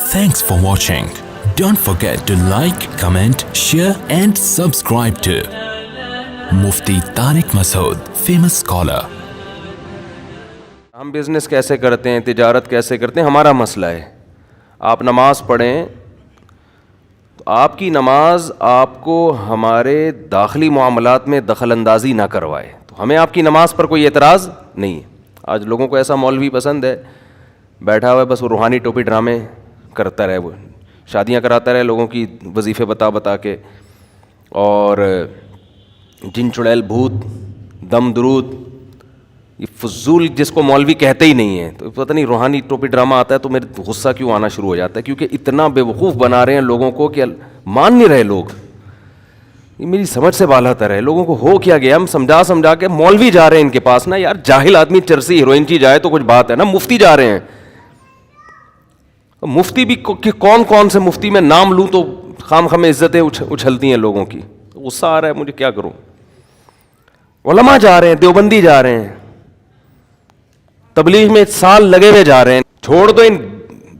Thanks for watching. Don't forget to like, comment, share and subscribe to Mufti Tariq Masood, famous scholar. ہم business کیسے کرتے ہیں, تجارت کیسے کرتے ہیں, ہمارا مسئلہ ہے. آپ نماز پڑھیں تو آپ کی نماز آپ کو ہمارے داخلی معاملات میں دخل اندازی نہ کروائے, تو ہمیں آپ کی نماز پر کوئی اعتراض نہیں ہے. آج لوگوں کو ایسا مولوی پسند ہے, بیٹھا ہوا ہے بس وہ روحانی ٹوپی ڈرامے کرتا رہے, وہ شادیاں کراتا رہے لوگوں کی وظیفے بتا کے, اور جن چڑیل بھوت دم درود, یہ فضول جس کو مولوی کہتے ہی نہیں ہیں. تو پتہ نہیں روحانی ٹوپی ڈرامہ آتا ہے تو میرے غصہ کیوں آنا شروع ہو جاتا ہے, کیونکہ اتنا بے وقوف بنا رہے ہیں لوگوں کو کہ مان نہیں رہے لوگ. یہ میری سمجھ سے بالا تر ہے. لوگوں کو ہو کیا گیا, ہم سمجھا کے مولوی جا رہے ہیں ان کے پاس نا. یار جاہل آدمی چرسی ہیروئن کی جائے تو کچھ بات ہے نا. مفتی جا رہے ہیں, مفتی بھی کون سے مفتی میں نام لوں تو خام عزتیں اچھلتی ہیں لوگوں کی. غصہ آ رہا ہے مجھے, کیا کروں. علماء جا رہے ہیں, دیوبندی جا رہے ہیں, تبلیغ میں سال لگے ہوئے جا رہے ہیں. چھوڑ دو ان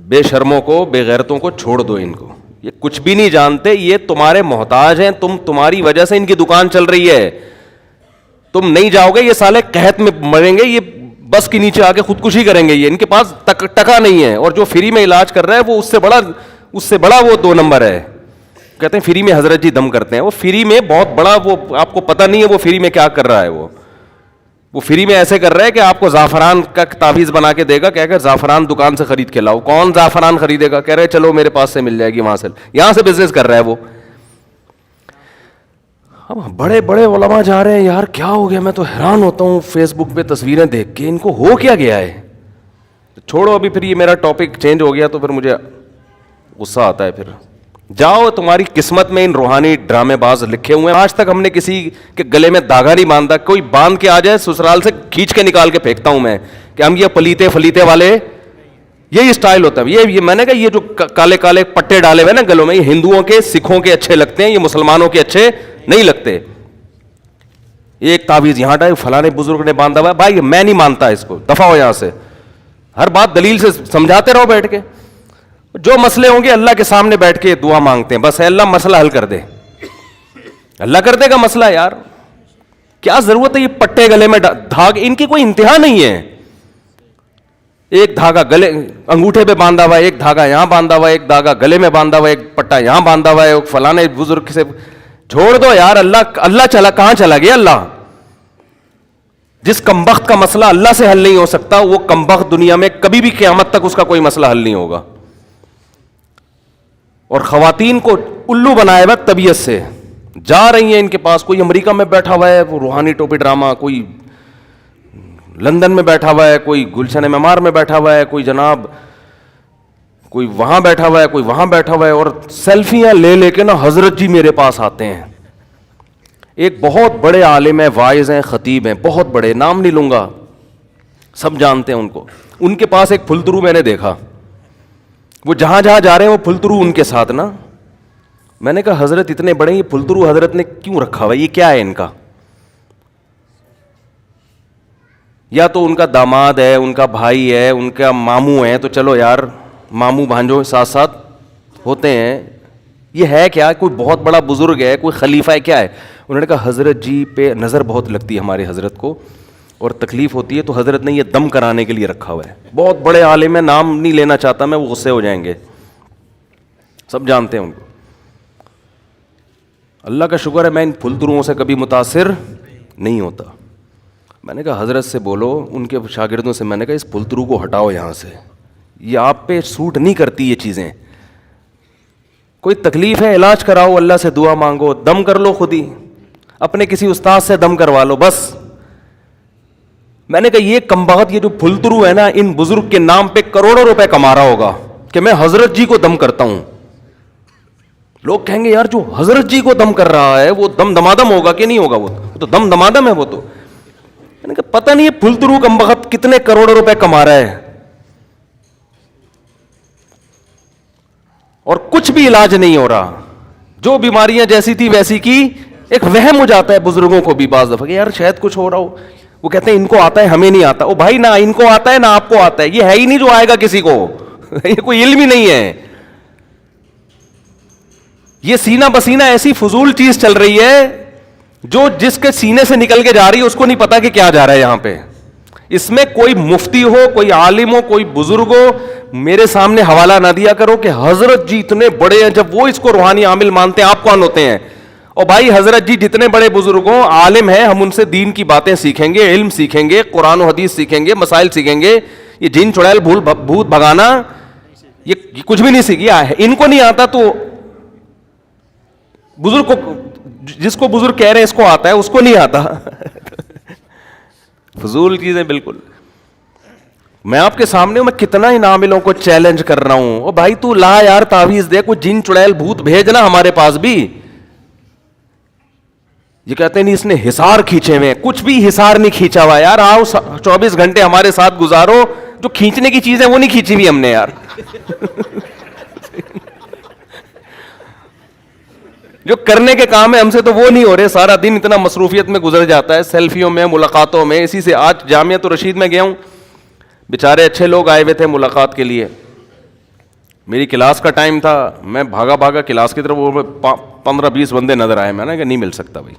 بے شرموں کو, بے غیرتوں کو چھوڑ دو ان کو. یہ کچھ بھی نہیں جانتے, یہ تمہارے محتاج ہیں. تمہاری وجہ سے ان کی دکان چل رہی ہے. تم نہیں جاؤ گے, یہ سالے قحط میں مریں گے, یہ بس کے نیچے آ کے خودکشی کریں گے. یہ ان کے پاس ٹکا نہیں ہے, اور جو فری میں علاج کر رہا ہے وہ اس سے بڑا وہ 2 نمبر ہے. کہتے ہیں فری میں حضرت جی دم کرتے ہیں. وہ فری میں بہت بڑا, وہ آپ کو پتہ نہیں ہے وہ فری میں کیا کر رہا ہے. وہ فری میں ایسے کر رہا ہے کہ آپ کو زعفران کا تعویذ بنا کے دے گا, کہہ کر زعفران دکان سے خرید کے لاؤ. کون زعفران خریدے گا, کہہ رہے چلو میرے پاس سے مل جائے گی, وہاں سے یہاں سے بزنس کر رہا ہے وہ. اب بڑے بڑے علماء جا رہے ہیں. یار کیا ہو گیا, میں تو حیران ہوتا ہوں فیس بک پہ تصویریں دیکھ کے, ان کو ہو کیا گیا ہے. چھوڑو ابھی, پھر یہ میرا ٹاپک چینج ہو گیا تو پھر مجھے غصہ آتا ہے. پھر جاؤ, تمہاری قسمت میں ان روحانی ڈرامے باز لکھے ہوئے ہیں. آج تک ہم نے کسی کے گلے میں دھاگا نہیں باندھا. کوئی باندھ کے آ جائے سسرال سے کھینچ کے نکال کے پھینکتا ہوں میں کہ ہم یہ پلیتے فلیتے والے, یہی اسٹائل ہوتا ہے. یہ میں نے کہا یہ جو کالے کالے پٹے ڈالے ہوئے نا گلوں میں, یہ ہندوؤں کے سکھوں کے اچھے لگتے ہیں, یہ مسلمانوں کے اچھے نہیں لگتے. ایک تعویذ یہاں ڈال, فلانے بزرگ نے باندھا ہوا ہے. بھائی میں نہیں مانتا اس کو, دفع ہو یہاں سے. ہر بات دلیل سے سمجھاتے رہو بیٹھ کے. جو مسئلے ہوں گے اللہ کے سامنے بیٹھ کے دعا مانگتے ہیں, بس اے اللہ مسئلہ حل کر دے. اللہ کر دے گا مسئلہ. یار کیا ضرورت ہے یہ پٹے گلے میں دھاگ, ان کی کوئی انتہا نہیں ہے. ایک دھاگا گلے انگوٹھے پہ باندھا ہوا ہے, ایک دھاگا یہاں باندھا ہوا ہے, ایک دھاگا گلے میں باندھا ہوا ہے, ایک پٹا یہاں باندھا ہوا ہے, ایک فلانے بزرگ سے. چھوڑ دو یار. اللہ چلا کہاں چلا گیا اللہ. جس کمبخت کا مسئلہ اللہ سے حل نہیں ہو سکتا, وہ کمبخت دنیا میں کبھی بھی قیامت تک اس کا کوئی مسئلہ حل نہیں ہوگا. اور خواتین کو الو بنائے ہوا طبیعت سے جا رہی ہیں ان کے پاس. کوئی امریکہ میں بیٹھا ہوا ہے وہ روحانی ٹوپی ڈرامہ, کوئی لندن میں بیٹھا ہوا ہے, کوئی گلشن معمار میں بیٹھا ہوا ہے, کوئی جناب کوئی وہاں بیٹھا ہوا ہے, کوئی وہاں بیٹھا ہوا ہے, اور سیلفیاں لے کے نا حضرت جی میرے پاس آتے ہیں. ایک بہت بڑے عالم ہیں, واعظ ہیں, خطیب ہیں, بہت بڑے, نام نہیں لوں گا, سب جانتے ہیں ان کو. ان کے پاس ایک پھلترو میں نے دیکھا, وہ جہاں جا رہے ہیں وہ پھلترو ان کے ساتھ نا. میں نے کہا حضرت اتنے بڑے, یہ پھلترو حضرت نے کیوں رکھا ہوا ہے, یہ کیا ہے ان کا. یا تو ان کا داماد ہے, ان کا بھائی ہے, ان کا ماموں ہے, تو چلو یار ماموں بھانجو ساتھ ساتھ ہوتے ہیں. یہ ہے کیا, کوئی بہت بڑا بزرگ ہے, کوئی خلیفہ ہے, کیا ہے. انہوں نے کہا حضرت جی پہ نظر بہت لگتی ہے ہمارے حضرت کو, اور تکلیف ہوتی ہے, تو حضرت نے یہ دم کرانے کے لیے رکھا ہوا ہے. بہت بڑے عالم ہیں, نام نہیں لینا چاہتا میں, وہ غصے ہو جائیں گے, سب جانتے ہیں ان کو. اللہ کا شکر ہے میں ان پھلتروؤں سے کبھی متاثر نہیں ہوتا. میں نے کہا حضرت سے بولو, ان کے شاگردوں سے, میں نے کہا اس پھلترو کو ہٹاؤ یہاں سے, یہ آپ پہ سوٹ نہیں کرتی یہ چیزیں. کوئی تکلیف ہے علاج کراؤ, اللہ سے دعا مانگو, دم کر لو خود ہی, اپنے کسی استاد سے دم کروا لو بس. میں نے کہا یہ کمبخت, یہ جو پھلترو ہے نا, ان بزرگ کے نام پہ کروڑوں روپے کما رہا ہوگا کہ میں حضرت جی کو دم کرتا ہوں. لوگ کہیں گے یار جو حضرت جی کو دم کر رہا ہے وہ دم دمادم ہوگا کہ نہیں ہوگا, وہ تو دم دمادم ہے وہ تو. میں نے کہا پتہ نہیں یہ پھلترو کمبخت کتنے کروڑوں روپے کما رہا ہے, اور کچھ بھی علاج نہیں ہو رہا. جو بیماریاں جیسی تھی ویسی کی. ایک وہم ہو جاتا ہے بزرگوں کو بھی بعض دفعہ کہ یار شاید کچھ ہو رہا ہو. وہ کہتے ہیں ان کو آتا ہے ہمیں نہیں آتا. او بھائی نہ ان کو آتا ہے نہ آپ کو آتا ہے, یہ ہے ہی نہیں جو آئے گا کسی کو. یہ کوئی علم ہی نہیں ہے. یہ سینہ بسینہ ایسی فضول چیز چل رہی ہے جو جس کے سینے سے نکل کے جا رہی ہے اس کو نہیں پتا کہ کیا جا رہا ہے یہاں پہ. اس میں کوئی مفتی ہو, کوئی عالم ہو, کوئی بزرگ ہو, میرے سامنے حوالہ نہ دیا کرو کہ حضرت جی اتنے بڑے ہیں, جب وہ اس کو روحانی عامل مانتے ہیں آپ کون ہوتے ہیں. اور بھائی حضرت جی جتنے بڑے بزرگ ہوں, عالم ہیں, ہم ان سے دین کی باتیں سیکھیں گے, علم سیکھیں گے, قرآن و حدیث سیکھیں گے, مسائل سیکھیں گے. یہ جن چڑیل بھوت بھگانا یہ کچھ بھی نہیں سیکھیا ہے, ان کو نہیں آتا تو بزرگ کو, جس کو بزرگ کہہ رہے ہیں اس کو آتا ہے, اس کو نہیں آتا. فضول چیزیں بالکل. میں آپ کے سامنے ہوں, میں کتنا ان عاملوں کو چیلنج کر رہا ہوں. او بھائی تو لا یار تعویذ دے, کوئی جن چڑیل بھوت بھیجنا ہمارے پاس بھی. یہ کہتے ہیں نہیں اس نے حصار کھینچے ہوئے, کچھ بھی حصار نہیں کھینچا ہوا یار. آؤ 24 گھنٹے ہمارے ساتھ گزارو, جو کھینچنے کی چیز ہے وہ نہیں کھینچی ہوئی ہم نے یار. جو کرنے کے کام ہے ہم سے تو وہ نہیں ہو رہے. سارا دن اتنا مصروفیت میں گزر جاتا ہے, سیلفیوں میں, ملاقاتوں میں. اسی سے آج جامعۃ الرشید میں گیا ہوں, بیچارے اچھے لوگ آئے ہوئے تھے ملاقات کے لیے. میری کلاس کا ٹائم تھا, میں بھاگا بھاگا کلاس کی طرف, وہ 15-20 بندے نظر آئے. میں نے کہا نہیں مل سکتا بھائی.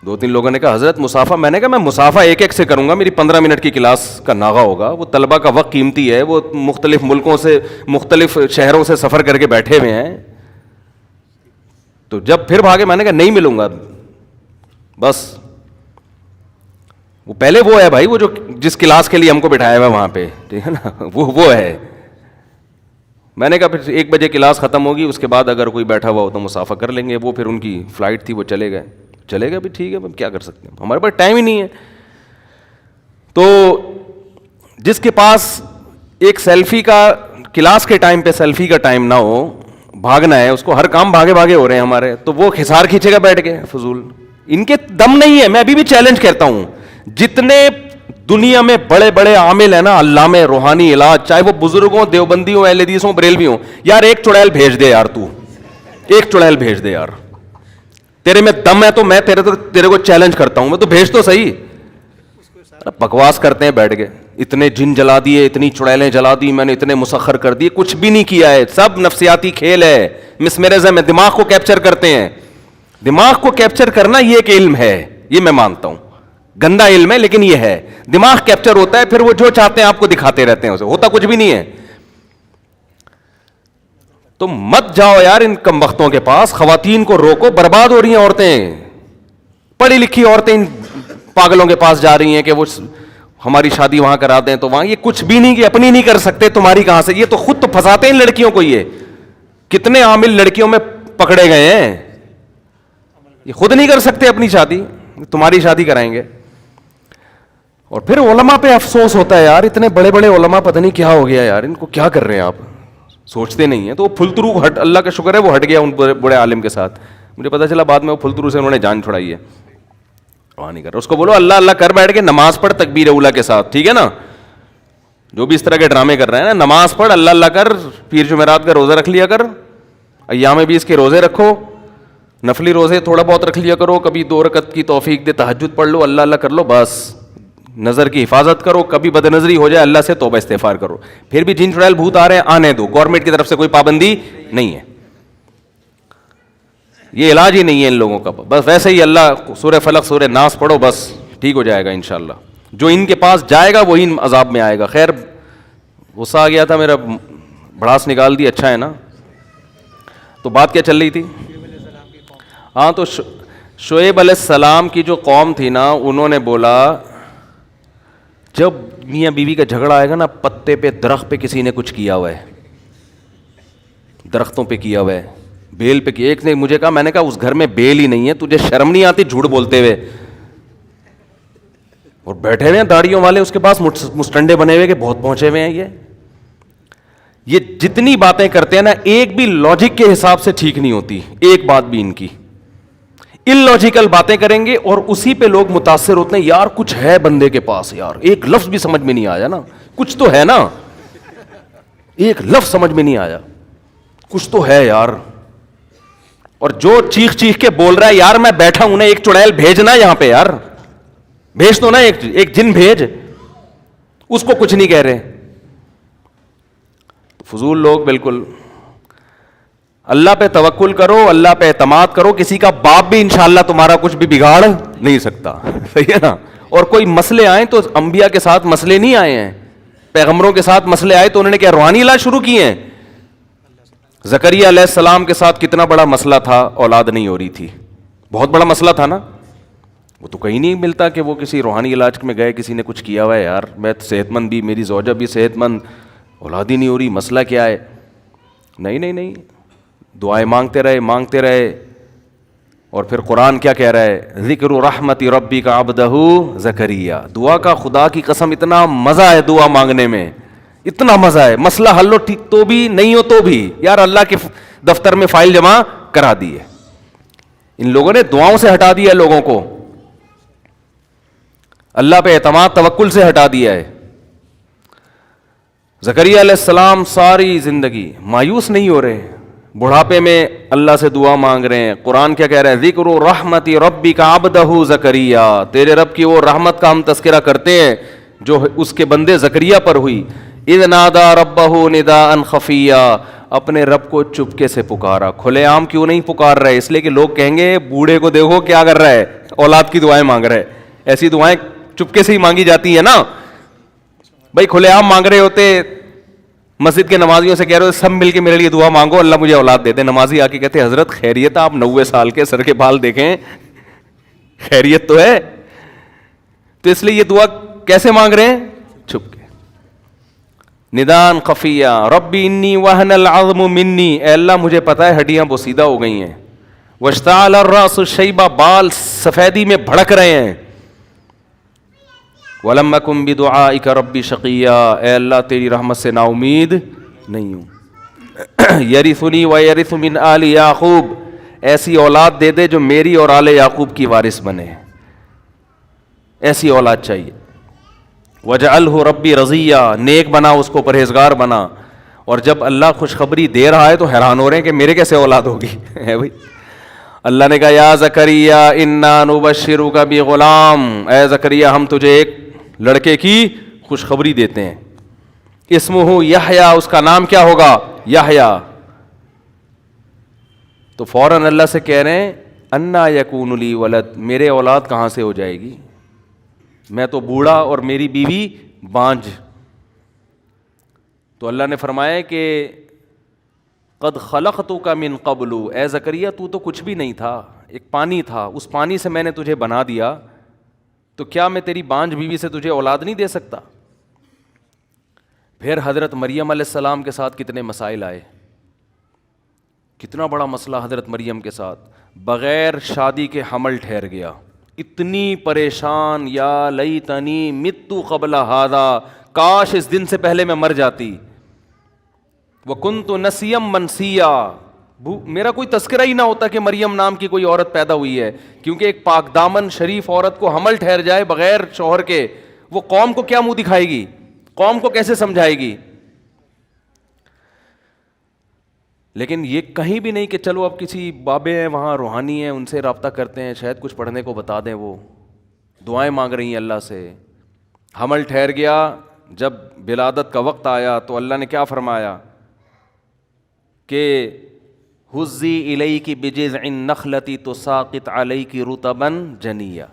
2-3 لوگوں نے کہا حضرت مسافہ. میں نے کہا میں مسافہ ایک ایک سے کروں گا, میری 15 منٹ کی کلاس کا ناغہ ہوگا. وہ طلبہ کا وقت قیمتی ہے, وہ مختلف ملکوں سے, مختلف شہروں سے سفر کر کے بیٹھے ہوئے ہیں. تو جب پھر بھاگے, میں نے کہا نہیں ملوں گا بس. وہ پہلے وہ ہے بھائی, وہ جو جس کلاس کے لیے ہم کو بٹھایا ہوا وہاں پہ, ٹھیک ہے نا, وہ ہے. میں نے کہا پھر 1 بجے کلاس ختم ہوگی, اس کے بعد اگر کوئی بیٹھا ہوا ہو تو مسافہ کر لیں گے. وہ پھر ان کی فلائٹ تھی, وہ چلے گئے بھی, ٹھیک ہے, کیا کر سکتے ہیں, ہمارے پاس ٹائم ہی نہیں ہے. تو جس کے پاس ایک سیلفی کا, کلاس کے ٹائم پہ سیلفی کا ٹائم نہ ہو, بھاگنا ہے اس کو, ہر کام بھاگے بھاگے ہو رہے ہیں ہمارے, تو وہ حصار کھینچے گا بیٹھ کے فضول. ان کے دم نہیں ہے. میں ابھی بھی چیلنج کرتا ہوں, جتنے دنیا میں بڑے بڑے عامل ہیں نا, علامے, روحانی علاج, چاہے وہ بزرگ ہوں, دیوبندی ہوں, اہل حدیث ہوں, بریلوی ہوں, یار ایک چڑیل بھیج دے یار, تو ایک چڑیل بھیج دے یار. تیرے میں دم ہے تو میں تیرے کو چیلنج کرتا ہوں, میں تو بھیج تو صحیح. بکواس کرتے ہیں بیٹھ کے, اتنے جن جلا دیے, اتنی چڑیلیں جلا دی میں نے, اتنے مسخر کر دیے. کچھ بھی نہیں کیا ہے, سب نفسیاتی کھیل ہے, مسمرزم ہے. دماغ کو کیپچر کرتے ہیں. دماغ کو کیپچر کرنا یہ ایک علم ہے, یہ میں مانتا ہوں, گندا علم ہے لیکن یہ ہے. دماغ کیپچر ہوتا ہے, پھر وہ جو چاہتے ہیں آپ کو دکھاتے رہتے ہیں, اسے ہوتا کچھ بھی نہیں ہے. تو مت جاؤ یار ان کم وقتوں کے پاس, خواتین کو روکو, برباد ہو رہی ہیں عورتیں. پڑھی لکھی عورتیں ان پاگلوں کے پاس جا رہی ہیں کہ وہ ہماری شادی وہاں کرا دیں, تو وہاں یہ کچھ بھی نہیں, کہ اپنی نہیں کر سکتے, تمہاری کہاں سے. یہ تو خود تو پھنساتے ہیں لڑکیوں کو. یہ کتنے عامل لڑکیوں میں پکڑے گئے ہیں, یہ خود نہیں کر سکتے اپنی شادی, تمہاری شادی کرائیں گے. اور پھر علماء پہ افسوس ہوتا ہے یار, اتنے بڑے بڑے علماء پتہ نہیں کیا ہو گیا یار, ان کو کیا کر رہے ہیں آپ, سوچتے نہیں ہیں. تو وہ پھلترو ہٹ, اللہ کا شکر ہے وہ ہٹ گیا ان بڑے عالم کے ساتھ. مجھے پتا چلا بعد میں وہ پھلترو سے انہوں نے جان چھڑائی ہے. وہاں نہیں کر رہا, اس کو بولو اللہ اللہ کر بیٹھ کے, نماز پڑھ تکبیر اولا کے ساتھ, ٹھیک ہے نا. جو بھی اس طرح کے ڈرامے کر رہے ہیں نا, نماز پڑھ, اللہ اللہ کر, پیر جمعرات کا روزہ رکھ لیا کر, ایام 20 کے روزے رکھو, نفلی روزے تھوڑا بہت رکھ لیا کرو, کبھی 2 رکعت کی توفیق دے تہجد پڑھ لو, اللہ اللہ کر لو, بس نظر کی حفاظت کرو. کبھی بد نظری ہو جائے اللہ سے توبہ استغفار کرو. پھر بھی جن چڑیل بھوت آ رہے ہیں آنے دو, گورنمنٹ کی طرف سے کوئی پابندی نہیں ہے, یہ علاج ہی نہیں ہے ان لوگوں کا. بس ویسے ہی اللہ سورہ فلق سورہ ناس پڑھو, بس ٹھیک ہو جائے گا انشاءاللہ. جو ان کے پاس جائے گا وہی عذاب میں آئے گا. خیر غصہ آ گیا تھا میرا, بھڑاس نکال دی, اچھا ہے نا. تو بات کیا چل رہی تھی؟ ہاں, تو شعیب علیہ السلام کی جو قوم تھی نا, انہوں نے بولا جب میاں بیوی کا جھگڑا آئے گا نا, پتے پہ, درخت پہ کسی نے کچھ کیا ہوا ہے, درختوں پہ کیا ہوا ہے, بیل پہ کیا. ایک نے مجھے کہا, میں نے کہا اس گھر میں بیل ہی نہیں ہے, تجھے شرم نہیں آتی جھوٹ بولتے ہوئے؟ اور بیٹھے ہوئے ہیں داڑھیوں والے اس کے پاس, مسٹنڈے بنے ہوئے کہ بہت پہنچے ہوئے ہیں. یہ جتنی باتیں کرتے ہیں نا, ایک بھی لاجک کے حساب سے ٹھیک نہیں ہوتی, ایک بات بھی ان کی. ان لاجیکل باتیں کریں گے اور اسی پہ لوگ متاثر ہوتے ہیں. یار کچھ ہے بندے کے پاس, یار ایک لفظ بھی سمجھ میں نہیں آیا نا, کچھ تو ہے نا, ایک لفظ سمجھ میں نہیں آیا, کچھ تو ہے یار. اور جو چیخ چیخ کے بول رہا ہے, یار میں بیٹھا ہوں نا, ایک چڑیل بھیجنا یہاں پہ یار, بھیج دو نا, ایک جن بھیج, اس کو کچھ نہیں کہہ رہے. فضول لوگ بالکل. اللہ پہ توکل کرو, اللہ پہ اعتماد کرو. کسی کا باپ بھی انشاءاللہ تمہارا کچھ بھی بگاڑ نہیں سکتا, صحیح ہے نا. اور کوئی مسئلے آئیں تو انبیاء کے ساتھ مسئلے نہیں آئے ہیں, پیغمبروں کے ساتھ مسئلے آئے تو انہوں نے کیا روحانی علاج شروع کیے ہیں. زکریا علیہ السلام کے ساتھ کتنا بڑا مسئلہ تھا, اولاد نہیں ہو رہی تھی, بہت بڑا مسئلہ تھا نا. وہ تو کہیں نہیں ملتا کہ وہ کسی روحانی علاج میں گئے, کسی نے کچھ کیا ہوا ہے, یار میں صحت مند بھی, میری زوجہ بھی صحت مند, اولاد ہی نہیں ہو رہی, مسئلہ کیا ہے. نہیں نہیں نہیں, دعائیں مانگتے رہے. اور پھر قرآن کیا کہہ رہا ہے, ذکر رحمت ربک عبدہ زکریا. دعا کا خدا کی قسم اتنا مزہ ہے دعا مانگنے میں, اتنا مزہ ہے. مسئلہ حل ہو ٹھیک تو بھی, نہیں ہو تو بھی, یار اللہ کے دفتر میں فائل جمع کرا دی ہے. ان لوگوں نے دعاؤں سے ہٹا دیا لوگوں کو, اللہ پہ اعتماد توکل سے ہٹا دیا ہے. زکریا علیہ السلام ساری زندگی مایوس نہیں ہو رہے, بڑھاپے میں اللہ سے دعا مانگ رہے ہیں. قرآن کیا کہہ رہا ہے, ذکر رحمت ربک عبدہ زکریا. تیرے رب کی وہ رحمت کا ہم تذکرہ کرتے ہیں جو اس کے بندے زکریا پر ہوئی. اذ نادى ربہ نداء خفیا, اپنے رب کو چپکے سے پکارا. کھلے عام کیوں نہیں پکار رہے, اس لیے کہ لوگ کہیں گے بوڑھے کو دیکھو کیا کر رہا ہے, اولاد کی دعائیں مانگ رہے. ایسی دعائیں چپکے سے ہی مانگی جاتی ہیں نا بھائی. کھلے عام مانگ رہے ہوتے, مسجد کے نمازیوں سے کہہ رہے ہو سب مل کے میرے لیے دعا مانگو اللہ مجھے اولاد دے دے. نمازی آ کے کہتے حضرت خیریت, آپ 90 سال کے, سر کے بال دیکھیں, خیریت تو ہے. تو اس لیے یہ دعا کیسے مانگ رہے ہیں, چھپ کے. ندان خفیہ, ربی انی وہن العظم منی, اے اللہ مجھے پتا ہے ہڈیاں بوسیدہ ہو گئی ہیں. واشتعل الراس شیبا, بال سفیدی میں بھڑک رہے ہیں. وَلَمْ أَكُنْ بِدُعَائِكَ رَبِّ شَقِيًّا, اے اللہ تیری رحمت سے نا امید نہیں ہوں. يَرِثُنِي وَيَرِثُ مِنْ آلِ یعقوب, ایسی اولاد دے دے جو میری اور آل یعقوب کی وارث بنے, ایسی اولاد چاہیے. وَجَعَلْهُ رَبِّ رَضِيًّا, نیک بنا اس کو, پرہیزگار بنا. اور جب اللہ خوشخبری دے رہا ہے تو حیران ہو رہے ہیں کہ میرے کیسے اولاد ہوگی ہے بھائی. اللہ نے کہا یا زکریا انا نبشرک بغلام, اے زکریا ہم تجھے ایک لڑکے کی خوشخبری دیتے ہیں. اسمہ یحییٰ, اس کا نام کیا ہوگا, یحییٰ. تو فوراً اللہ سے کہہ رہے ہیں انا یکون لی ولد, میرے اولاد کہاں سے ہو جائے گی, میں تو بوڑھا اور میری بیوی بانجھ. تو اللہ نے فرمایا کہ قد خلقتک من قبل, اے زکریا تو کچھ بھی نہیں تھا, ایک پانی تھا, اس پانی سے میں نے تجھے بنا دیا, تو کیا میں تیری بانجھ بیوی سے تجھے اولاد نہیں دے سکتا. پھر حضرت مریم علیہ السلام کے ساتھ کتنے مسائل آئے, کتنا بڑا مسئلہ حضرت مریم کے ساتھ, بغیر شادی کے حمل ٹھہر گیا. اتنی پریشان, یا لیتنی مت قبل ھذا, کاش اس دن سے پہلے میں مر جاتی. وکنت نسیا منسیا, میرا کوئی تذکرہ ہی نہ ہوتا کہ مریم نام کی کوئی عورت پیدا ہوئی ہے, کیونکہ ایک پاک دامن شریف عورت کو حمل ٹھہر جائے بغیر شوہر کے, وہ قوم کو کیا منہ دکھائے گی, قوم کو کیسے سمجھائے گی. لیکن یہ کہیں بھی نہیں کہ چلو اب کسی بابے ہیں وہاں روحانی ہیں ان سے رابطہ کرتے ہیں, شاید کچھ پڑھنے کو بتا دیں. وہ دعائیں مانگ رہی ہیں اللہ سے. حمل ٹھہر گیا, جب ولادت کا وقت آیا تو اللہ نے کیا فرمایا کہ حزی الیک بجذع النخلۃ تساقط علیک رطبا جنیا,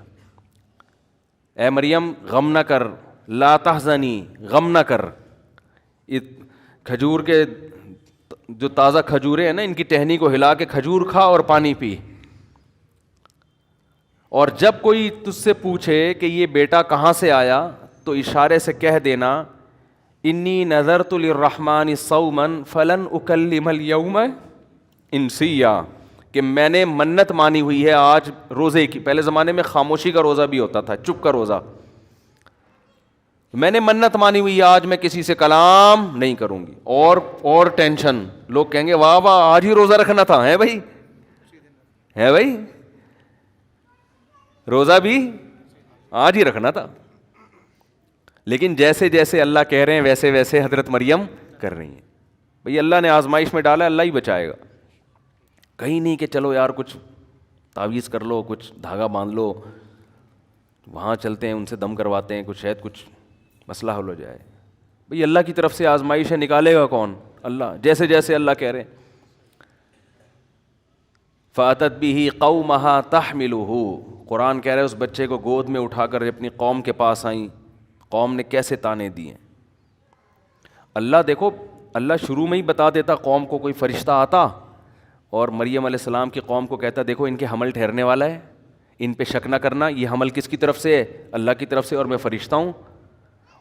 اے مریم غم نہ کر, لا تحزنی, غم نہ کر. کھجور کے جو تازہ کھجوریں ہیں نا, ان کی ٹہنی کو ہلا کے کھجور کھا اور پانی پی. اور جب کوئی تجھ سے پوچھے کہ یہ بیٹا کہاں سے آیا تو اشارے سے کہہ دینا انی نذرت للرحمن صوما فلن اکلم اليوم انسیا, کہ میں نے منت مانی ہوئی ہے آج روزے کی. پہلے زمانے میں خاموشی کا روزہ بھی ہوتا تھا, چپ کا روزہ. میں نے منت مانی ہوئی ہے آج میں کسی سے کلام نہیں کروں گی. اور ٹینشن, لوگ کہیں گے واہ واہ آج ہی روزہ رکھنا تھا, ہے بھائی, ہے بھائی, روزہ بھی آج ہی رکھنا تھا. لیکن جیسے جیسے اللہ کہہ رہے ہیں ویسے ویسے حضرت مریم کر رہی ہیں. بھئی اللہ نے آزمائش میں ڈالا, اللہ ہی بچائے گا. کہیں نہیں کہ چلو یار کچھ تعویذ کر لو, کچھ دھاگا باندھ لو, وہاں چلتے ہیں ان سے دم کرواتے ہیں, کچھ شاید کچھ مسئلہ حل ہو جائے. بھئی اللہ کی طرف سے آزمائش ہے, نکالے گا کون, اللہ. جیسے جیسے اللہ کہہ رہے ہیں. فَأَتَتْ بِهِ قَوْمَهَا تَحْمِلُهُ، قرآن کہہ رہے اس بچے کو گود میں اٹھا کر اپنی قوم کے پاس آئیں. قوم نے کیسے تانے دیے. اللہ دیکھو، اللہ شروع میں ہی بتا دیتا قوم کو کوئی فرشتہ آتا اور مریم علیہ السلام کی قوم کو کہتا دیکھو ان کے حمل ٹھہرنے والا ہے، ان پہ شک نہ کرنا، یہ حمل کس کی طرف سے ہے؟ اللہ کی طرف سے، اور میں فرشتہ ہوں.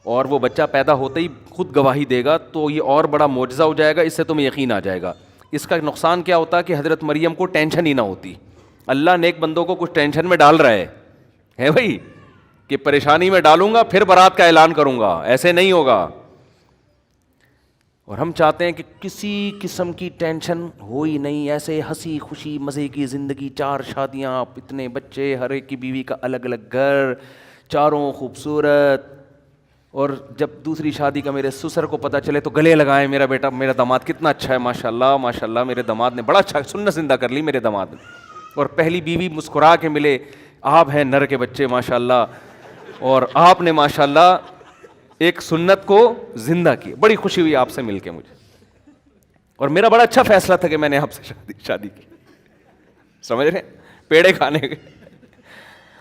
اور وہ بچہ پیدا ہوتے ہی خود گواہی دے گا تو یہ اور بڑا معجزہ ہو جائے گا، اس سے تمہیں یقین آ جائے گا. اس کا نقصان کیا ہوتا کہ حضرت مریم کو ٹینشن ہی نہ ہوتی. اللہ نیک بندوں کو کچھ ٹینشن میں ڈال رہا ہے بھائی، کہ پریشانی میں ڈالوں گا پھر برات کا اعلان کروں گا، ایسے نہیں ہوگا. اور ہم چاہتے ہیں کہ کسی قسم کی ٹینشن ہو ہی نہیں، ایسے ہنسی خوشی مزے کی زندگی، 4 شادیاں، اتنے بچے، ہر ایک کی بیوی کا الگ الگ گھر، چاروں خوبصورت. اور جب دوسری شادی کا میرے سسر کو پتہ چلے تو گلے لگائیں میرا بیٹا، میرا داماد کتنا اچھا ہے، ماشاء اللہ ماشاء اللہ، میرے داماد نے بڑا اچھا سنت زندہ کر لی میرے داماد نے. اور پہلی بیوی مسکرا کے ملے، آپ ہیں نر کے بچے ماشاء اللہ، اور آپ نے ماشاء اللہ ایک سنت کو زندہ کی. بڑی خوشی ہوئی آپ سے مل کے مجھے، اور میرا بڑا اچھا فیصلہ تھا کہ میں نے آپ سے شادی کی. سمجھ رہے ہیں، پیڑے کھانے کے،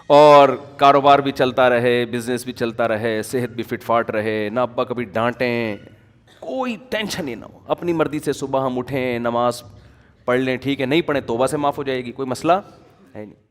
اور کاروبار بھی چلتا رہے، بزنس بھی چلتا رہے، صحت بھی فٹ فاٹ رہے، نہ ابا کبھی ڈانٹیں، کوئی ٹینشن ہی نہ ہو. اپنی مرضی سے صبح ہم اٹھیں، نماز پڑھ لیں، ٹھیک ہے، نہیں پڑھیں توبہ سے معاف ہو جائے گی، کوئی مسئلہ ہے نہیں.